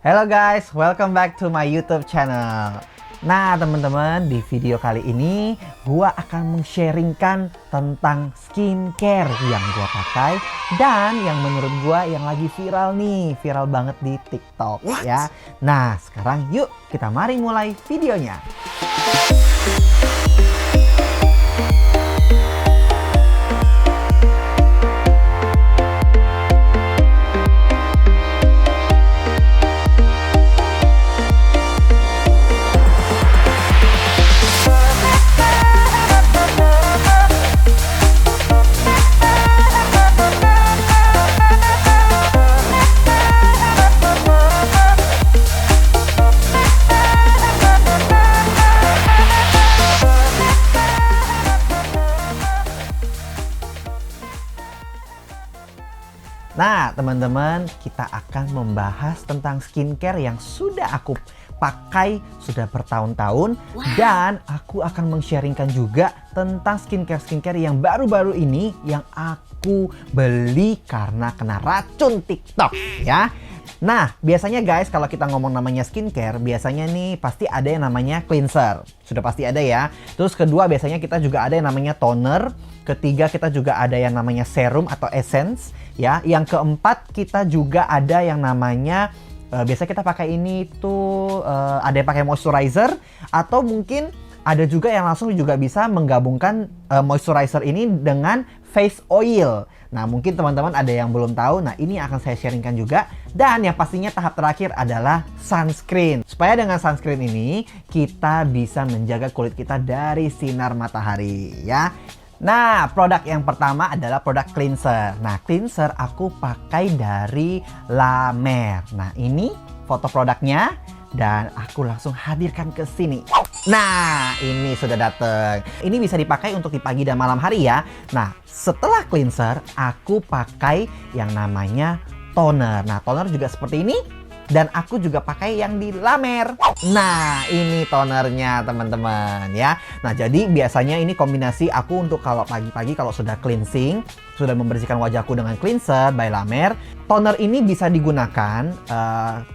Hello guys, welcome back to my YouTube channel. Nah teman-teman, di video kali ini gua akan meng-sharingkan tentang skincare yang gua pakai dan yang menurut gua yang lagi viral nih, viral banget di TikTok. Ya. Nah sekarang yuk kita mari mulai videonya. Nah, teman-teman, kita akan membahas tentang skincare yang sudah aku pakai sudah bertahun-tahun. Dan aku akan meng-sharingkan juga tentang skincare yang baru-baru ini yang aku beli karena kena racun TikTok ya. Nah, biasanya guys kalau kita ngomong namanya skincare, biasanya nih pasti ada yang namanya cleanser. Sudah pasti ada ya. Terus kedua biasanya kita juga ada yang namanya toner. Ketiga kita juga ada yang namanya serum atau essence ya. Yang keempat kita juga ada yang namanya biasa kita pakai ini tuh ada yang pakai moisturizer atau mungkin ada juga yang langsung juga bisa menggabungkan moisturizer ini dengan face oil. Nah mungkin teman-teman ada yang belum tahu, nah ini akan saya sharingkan juga. Dan yang pastinya tahap terakhir adalah sunscreen. Supaya dengan sunscreen ini kita bisa menjaga kulit kita dari sinar matahari ya. Nah, produk yang pertama adalah produk cleanser. Nah, cleanser aku pakai dari La Mer. Nah, ini foto produknya dan aku langsung hadirkan ke sini. Nah, ini sudah datang. Ini bisa dipakai untuk di pagi dan malam hari ya. Nah, setelah cleanser, aku pakai yang namanya toner. Nah, toner juga seperti ini. Dan aku juga pakai yang di La Mer. Nah, ini tonernya teman-teman ya. Nah, jadi biasanya ini kombinasi aku untuk kalau pagi-pagi kalau sudah cleansing, sudah membersihkan wajahku dengan cleanser by La Mer. Toner ini bisa digunakan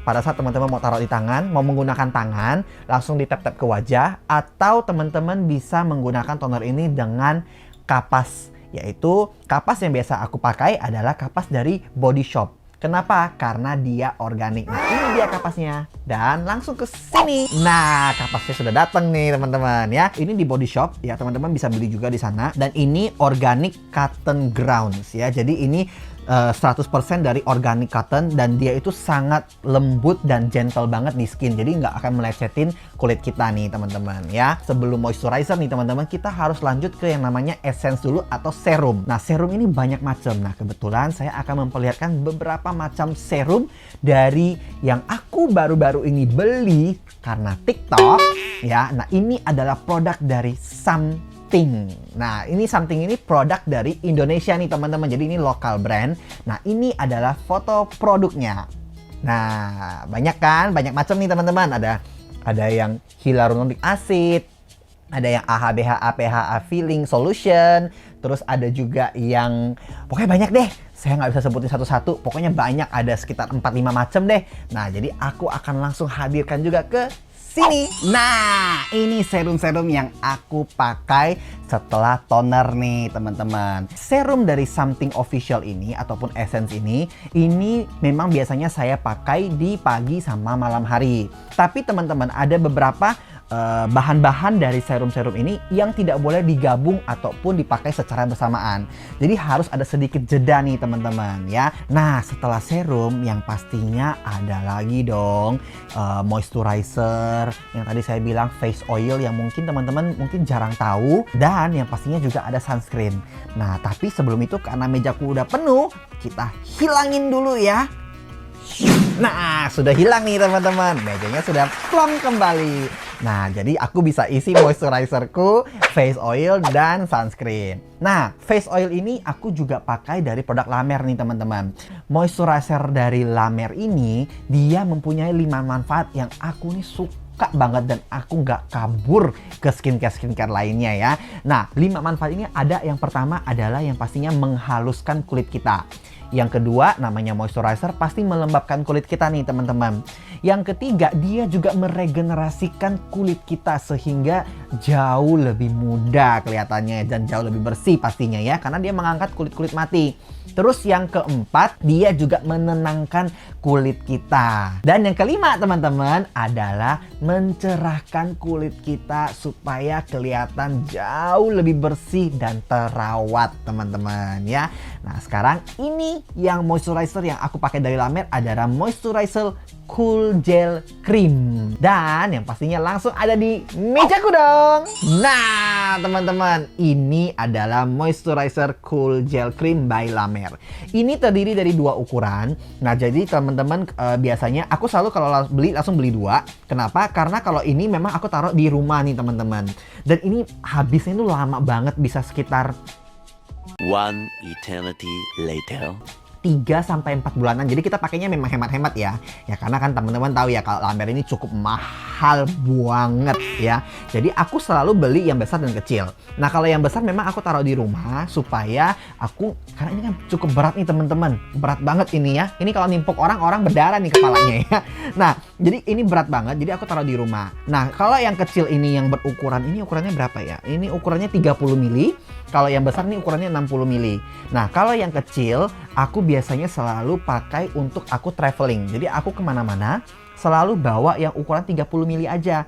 pada saat teman-teman mau taruh di tangan, mau menggunakan tangan, langsung ditap-tap ke wajah. Atau teman-teman bisa menggunakan toner ini dengan kapas. Yaitu kapas yang biasa aku pakai adalah kapas dari Body Shop. Kenapa? Karena dia organik. Nah, ini dia kapasnya. Dan langsung ke sini. Nah, kapasnya sudah datang nih, teman-teman ya. Ini di Body Shop ya, teman-teman bisa beli juga di sana. Dan ini organic cotton grounds ya. Jadi ini 100% dari organic cotton dan dia itu sangat lembut dan gentle banget di skin. Jadi nggak akan melecetin kulit kita nih, teman-teman ya. Sebelum moisturizer nih, teman-teman, kita harus lanjut ke yang namanya essence dulu atau serum. Nah, serum ini banyak macam. Nah, kebetulan saya akan memperlihatkan beberapa macam serum dari yang aku baru-baru ini beli karena TikTok ya. Nah, ini adalah produk dari Something. Nah, ini Something ini produk dari Indonesia nih, teman-teman. Jadi ini lokal brand. Nah, ini adalah foto produknya. Nah, banyak kan? Banyak macam nih, teman-teman. Ada yang hyaluronic acid, ada yang AHA, BHA, PHA filling solution, terus ada juga yang pokoknya banyak deh. Saya nggak bisa sebutin satu-satu, pokoknya banyak, ada sekitar 4-5 macam deh. Nah, jadi aku akan langsung hadirkan juga ke sini. Nah, ini serum-serum yang aku pakai setelah toner nih, teman-teman. Serum dari Something Official ini ataupun essence ini memang biasanya saya pakai di pagi sama malam hari. Tapi teman-teman, ada beberapa bahan-bahan dari serum-serum ini yang tidak boleh digabung ataupun dipakai secara bersamaan. Jadi harus ada sedikit jeda nih, teman-teman ya. Nah, setelah serum yang pastinya ada lagi dong moisturizer yang tadi saya bilang, face oil yang mungkin teman-teman mungkin jarang tahu, dan yang pastinya juga ada sunscreen. Nah, tapi sebelum itu karena mejaku udah penuh, kita hilangin dulu ya. Nah, sudah hilang nih, teman-teman. Mejanya sudah plong kembali. Nah, jadi aku bisa isi moisturizerku, face oil, dan sunscreen. Nah, face oil ini aku juga pakai dari produk La Mer nih teman-teman. Moisturizer dari La Mer ini, dia mempunyai 5 manfaat yang aku nih suka banget dan aku nggak kabur ke skincare lainnya ya. Nah, 5 manfaat ini ada, yang pertama adalah yang pastinya menghaluskan kulit kita. Yang kedua, namanya moisturizer pasti melembabkan kulit kita nih teman-teman. Yang ketiga, dia juga meregenerasikan kulit kita sehingga jauh lebih muda kelihatannya dan jauh lebih bersih pastinya ya, karena dia mengangkat kulit-kulit mati. Terus yang keempat, dia juga menenangkan kulit kita. Dan yang kelima teman-teman adalah mencerahkan kulit kita supaya kelihatan jauh lebih bersih dan terawat teman-teman ya. Nah, sekarang ini yang moisturizer yang aku pakai dari La Mer adalah moisturizer Cool Gel Cream. Dan yang pastinya langsung ada di mejaku dong. Nah, teman-teman, ini adalah moisturizer Cool Gel Cream by La Mer. Ini terdiri dari 2 ukuran. Nah, jadi teman-teman biasanya aku selalu kalau beli langsung beli 2. Kenapa? Karena kalau ini memang aku taruh di rumah nih teman-teman. Dan ini habisnya itu lama banget, bisa sekitar One eternity later. 3-4 bulanan. Jadi kita pakainya memang hemat-hemat ya. Ya karena kan teman-teman tahu ya kalau La Mer ini cukup mahal banget ya. Jadi aku selalu beli yang besar dan kecil. Nah, kalau yang besar memang aku taruh di rumah supaya karena ini kan cukup berat nih teman-teman. Berat banget ini ya. Ini kalau nimpuk orang berdarah nih kepalanya ya. Nah, jadi ini berat banget. Jadi aku taruh di rumah. Nah, kalau yang kecil ini yang berukuran ini ukurannya berapa ya? Ini ukurannya 30 mili. Kalau yang besar nih ukurannya 60 mili. Nah, kalau yang kecil aku biasanya selalu pakai untuk aku traveling. Jadi aku kemana-mana selalu bawa yang ukuran 30 mili aja.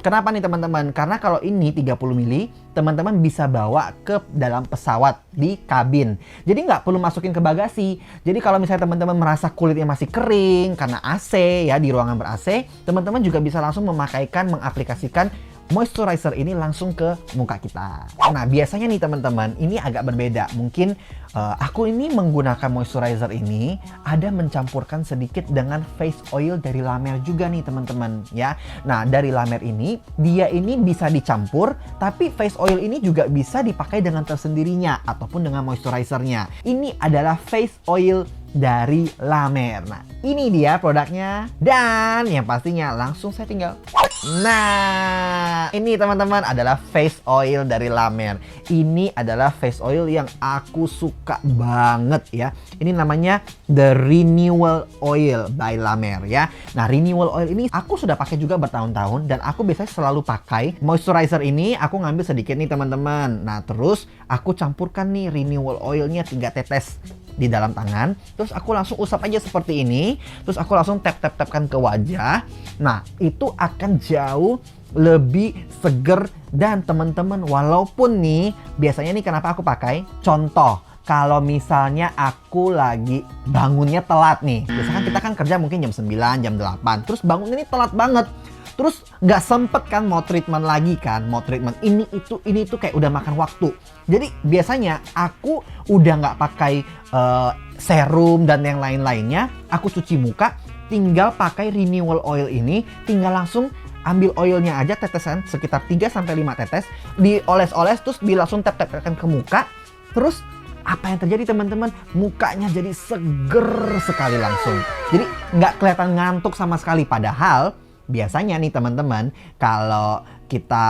Kenapa nih teman-teman? Karena kalau ini 30 mili, teman-teman bisa bawa ke dalam pesawat di kabin. Jadi nggak perlu masukin ke bagasi. Jadi kalau misalnya teman-teman merasa kulitnya masih kering karena AC ya, di ruangan ber-AC, teman-teman juga bisa langsung mengaplikasikan moisturizer ini langsung ke muka kita. Nah, biasanya nih teman-teman, ini agak berbeda. Mungkin aku ini menggunakan moisturizer ini ada mencampurkan sedikit dengan face oil dari La Mer juga nih teman-teman ya. Nah, dari La Mer ini, dia ini bisa dicampur, tapi face oil ini juga bisa dipakai dengan tersendirinya ataupun dengan moisturizernya. Ini adalah face oil dari La Mer. Nah, ini dia produknya. Dan yang pastinya langsung saya tinggal. Nah, ini teman-teman adalah face oil dari La Mer. Ini adalah face oil yang aku suka banget ya. Ini namanya The Renewal Oil by La Mer ya. Nah, Renewal Oil ini aku sudah pakai juga bertahun-tahun dan aku biasanya selalu pakai moisturizer ini. Aku ngambil sedikit nih teman-teman. Nah, terus aku campurkan nih Renewal Oilnya 3 tetes di dalam tangan. Terus aku langsung usap aja seperti ini. Terus aku langsung tap-tap-tapkan ke wajah. Nah, itu akan jauh lebih seger. Dan teman-teman, walaupun nih biasanya nih kenapa aku pakai, contoh kalau misalnya aku lagi bangunnya telat nih, biasanya kita kan kerja mungkin jam 9, jam 8, terus bangunnya ini telat banget, terus nggak sempet kan mau treatment lagi kan, mau treatment ini itu kayak udah makan waktu. Jadi biasanya aku udah nggak pakai serum dan yang lain-lainnya, aku cuci muka, tinggal pakai Renewal Oil ini, tinggal langsung ambil oilnya aja tetesan sekitar 3-5 tetes, dioles-oles terus langsung tap-tapkan ke muka. Terus apa yang terjadi teman-teman? Mukanya jadi seger sekali langsung. Jadi nggak kelihatan ngantuk sama sekali. Padahal biasanya nih teman-teman, kalau kita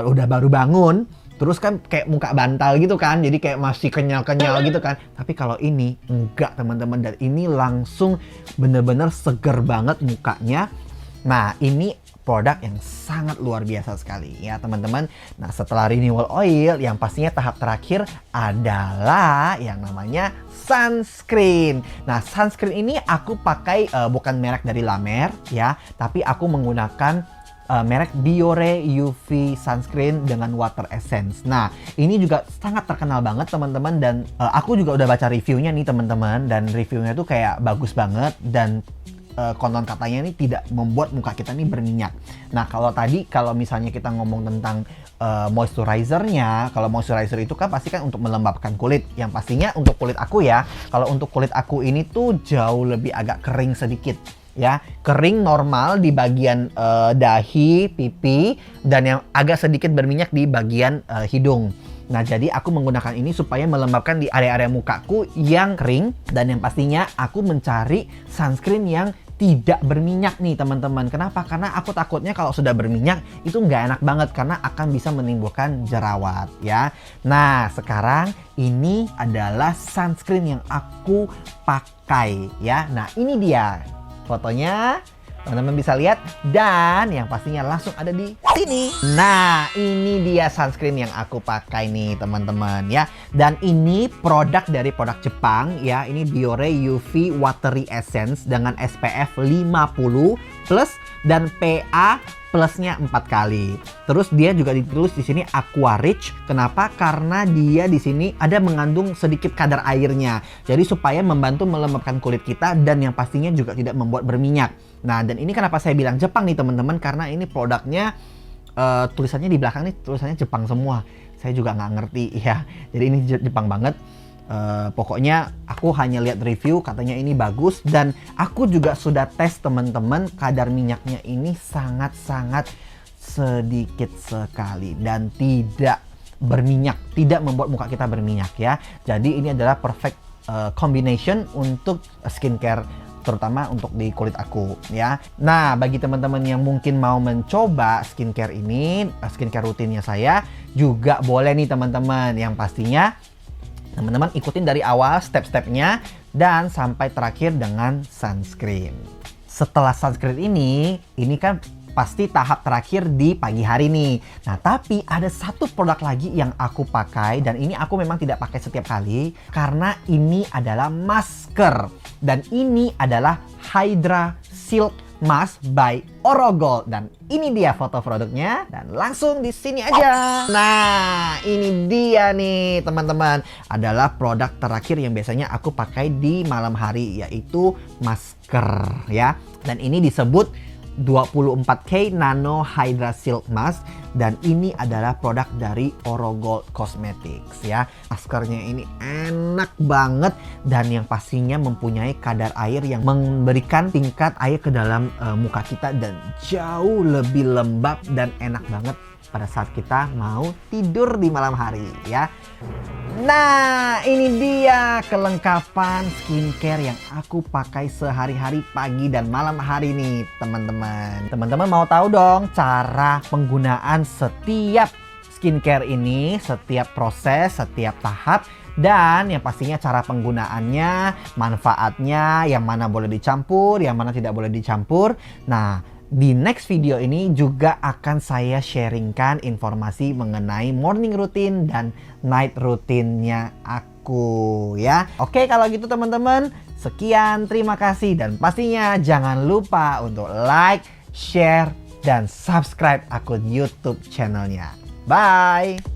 udah baru bangun, terus kan kayak muka bantal gitu kan, jadi kayak masih kenyal-kenyal gitu kan. Tapi kalau ini enggak teman-teman, dan ini langsung bener-bener seger banget mukanya. Nah, ini produk yang sangat luar biasa sekali ya teman-teman. Nah, setelah Renewal Oil, yang pastinya tahap terakhir adalah yang namanya sunscreen. Nah, sunscreen ini aku pakai bukan merek dari La Mer ya, tapi aku menggunakan merek Biore UV Sunscreen dengan Water Essence. Nah, ini juga sangat terkenal banget teman-teman, dan aku juga udah baca reviewnya nih teman-teman, dan reviewnya tuh kayak bagus banget, dan konon katanya ini tidak membuat muka kita nih berminyak. Nah, kalau misalnya kita ngomong tentang moisturizernya, kalau moisturizer itu kan pasti kan untuk melembabkan kulit. Yang pastinya untuk kulit aku ya, kalau untuk kulit aku ini tuh jauh lebih agak kering sedikit. ya, kering normal di bagian dahi, pipi, dan yang agak sedikit berminyak di bagian hidung. Nah, jadi aku menggunakan ini supaya melembabkan di area-area mukaku yang kering, dan yang pastinya aku mencari sunscreen yang tidak berminyak nih teman-teman. Kenapa? Karena aku takutnya kalau sudah berminyak itu nggak enak banget karena akan bisa menimbulkan jerawat ya. Nah, sekarang ini adalah sunscreen yang aku pakai ya. Nah, ini dia fotonya, teman-teman bisa lihat, dan yang pastinya langsung ada di sini. Nah, ini dia sunscreen yang aku pakai nih teman-teman ya. Dan ini produk dari produk Jepang ya. Ini Biore UV Watery Essence dengan SPF 50 plus dan PA plusnya 4 kali. Terus dia juga ditulis di sini Aqua Rich. Kenapa? Karena dia di sini ada mengandung sedikit kadar airnya. Jadi supaya membantu melembabkan kulit kita dan yang pastinya juga tidak membuat berminyak. Nah, dan ini kenapa saya bilang Jepang nih teman-teman, karena ini produknya tulisannya di belakang nih tulisannya Jepang semua. Saya juga nggak ngerti ya. Jadi ini Jepang banget. Pokoknya aku hanya lihat review, katanya ini bagus, dan aku juga sudah tes teman-teman, kadar minyaknya ini sangat-sangat sedikit sekali dan tidak berminyak, tidak membuat muka kita berminyak ya. Jadi ini adalah perfect combination untuk skincare, terutama untuk di kulit aku ya. Nah, bagi teman-teman yang mungkin mau mencoba skincare ini, skincare rutinnya saya, juga boleh nih teman-teman. Yang pastinya teman-teman ikutin dari awal step-stepnya dan sampai terakhir dengan sunscreen. Setelah sunscreen ini kan pasti tahap terakhir di pagi hari nih. Nah, tapi ada satu produk lagi yang aku pakai, dan ini aku memang tidak pakai setiap kali karena ini adalah masker. Dan ini adalah Hydra Silk Mask by Orogold, dan ini dia foto produknya, dan langsung di sini aja. Nah, ini dia nih teman-teman, adalah produk terakhir yang biasanya aku pakai di malam hari, yaitu masker ya. Dan ini disebut 24K Nano Hydra Silk Mask, dan ini adalah produk dari Orogold Cosmetics ya. Maskernya ini enak banget dan yang pastinya mempunyai kadar air yang memberikan tingkat air ke dalam muka kita dan jauh lebih lembab dan enak banget pada saat kita mau tidur di malam hari ya. Nah, ini dia kelengkapan skincare yang aku pakai sehari-hari pagi dan malam hari nih teman-teman. Teman-teman mau tahu dong cara penggunaan setiap skincare ini, setiap proses, setiap tahap, dan yang pastinya cara penggunaannya, manfaatnya, yang mana boleh dicampur, yang mana tidak boleh dicampur. Nah, di next video ini juga akan saya sharingkan informasi mengenai morning routine dan night routine-nya aku ya. Oke, kalau gitu teman-teman, sekian, terima kasih, dan pastinya jangan lupa untuk like, share, dan subscribe akun YouTube channelnya. Bye!